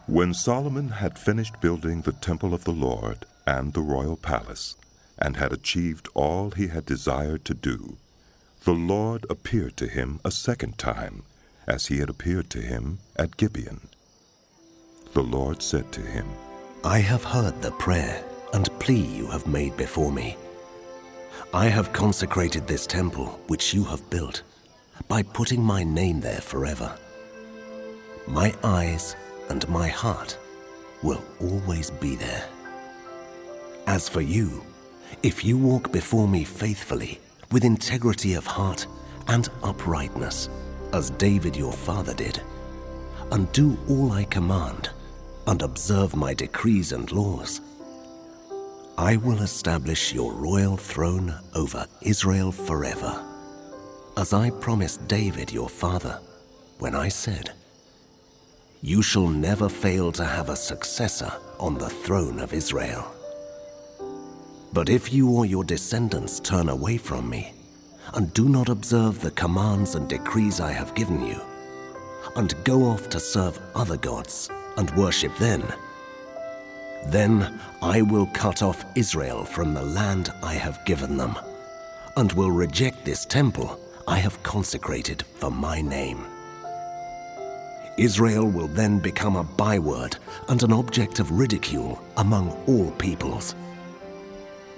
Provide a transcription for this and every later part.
When Solomon had finished building the temple of the Lord and the royal palace, and had achieved all he had desired to do, the Lord appeared to him a second time, as he had appeared to him at Gibeon. The Lord said to him, I have heard the prayer and plea you have made before me. I have consecrated this temple which you have built by putting my name there forever. My eyes and my heart will always be there. As for you, if you walk before me faithfully, with integrity of heart and uprightness, as David your father did, and do all I command, and observe my decrees and laws, I will establish your royal throne over Israel forever, as I promised David your father when I said, you shall never fail to have a successor on the throne of Israel. But if you or your descendants turn away from me, and do not observe the commands and decrees I have given you, and go off to serve other gods and worship them, then I will cut off Israel from the land I have given them, and will reject this temple I have consecrated for my name. Israel will then become a byword and an object of ridicule among all peoples.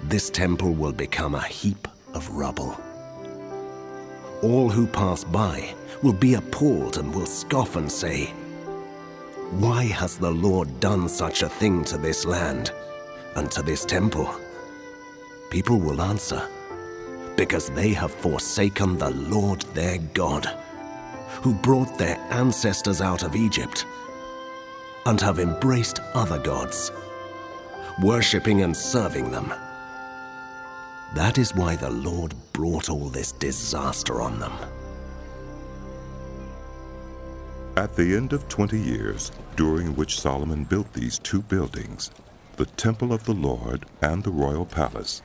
This temple will become a heap of rubble. All who pass by will be appalled and will scoff and say, why has the Lord done such a thing to this land and to this temple? People will answer, because they have forsaken the Lord their God, who brought their ancestors out of Egypt, and have embraced other gods, worshipping and serving them. That is why the Lord brought all this disaster on them. At the end of 20 years, during which Solomon built these two buildings, the temple of the Lord and the royal palace,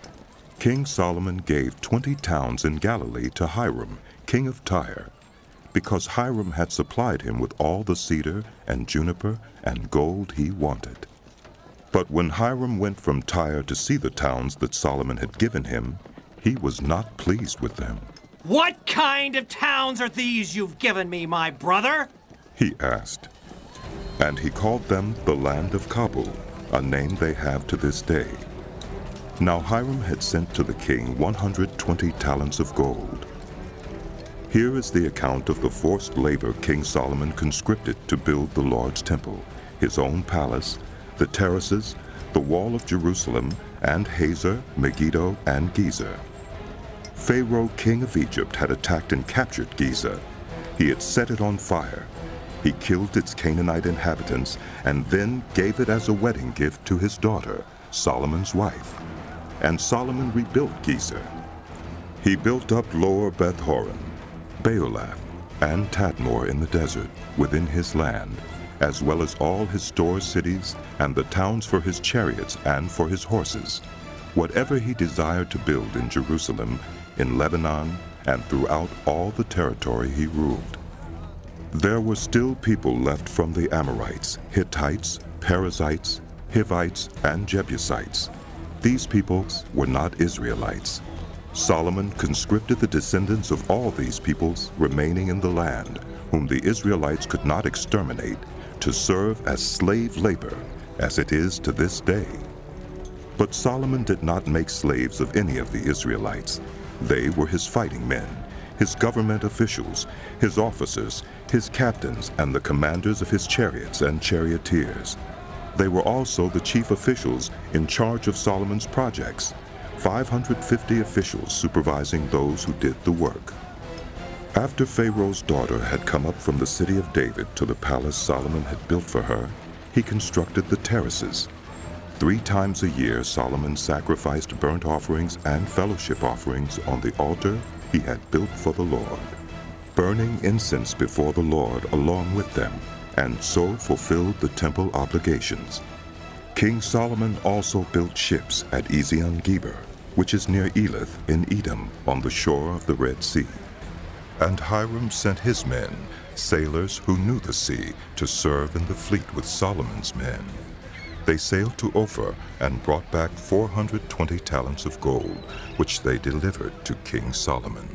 King Solomon gave 20 towns in Galilee to Hiram, king of Tyre, because Hiram had supplied him with all the cedar and juniper and gold he wanted. But when Hiram went from Tyre to see the towns that Solomon had given him, he was not pleased with them. What kind of towns are these you've given me, my brother? He asked. And he called them the land of Kabul, a name they have to this day. Now Hiram had sent to the king 120 talents of gold. Here is the account of the forced labor King Solomon conscripted to build the Lord's temple, his own palace, the terraces, the wall of Jerusalem, and Hazor, Megiddo, and Gezer. Pharaoh, king of Egypt, had attacked and captured Gezer. He had set it on fire. He killed its Canaanite inhabitants and then gave it as a wedding gift to his daughter, Solomon's wife. And Solomon rebuilt Gezer. He built up Lower Beth-horon, Baalath, and Tadmor in the desert, within his land, as well as all his store cities and the towns for his chariots and for his horses, whatever he desired to build in Jerusalem, in Lebanon, and throughout all the territory he ruled. There were still people left from the Amorites, Hittites, Perizzites, Hivites, and Jebusites. These peoples were not Israelites. Solomon conscripted the descendants of all these peoples remaining in the land, whom the Israelites could not exterminate, to serve as slave labor, as it is to this day. But Solomon did not make slaves of any of the Israelites. They were his fighting men, his government officials, his officers, his captains, and the commanders of his chariots and charioteers. They were also the chief officials in charge of Solomon's projects, 550 officials supervising those who did the work. After Pharaoh's daughter had come up from the city of David to the palace Solomon had built for her, he constructed the terraces. 3 times a year Solomon sacrificed burnt offerings and fellowship offerings on the altar he had built for the Lord, burning incense before the Lord along with them, and so fulfilled the temple obligations. King Solomon also built ships at Ezion-Geber, which is near Elath in Edom, on the shore of the Red Sea. And Hiram sent his men, sailors who knew the sea, to serve in the fleet with Solomon's men. They sailed to Ophir and brought back 420 talents of gold, which they delivered to King Solomon.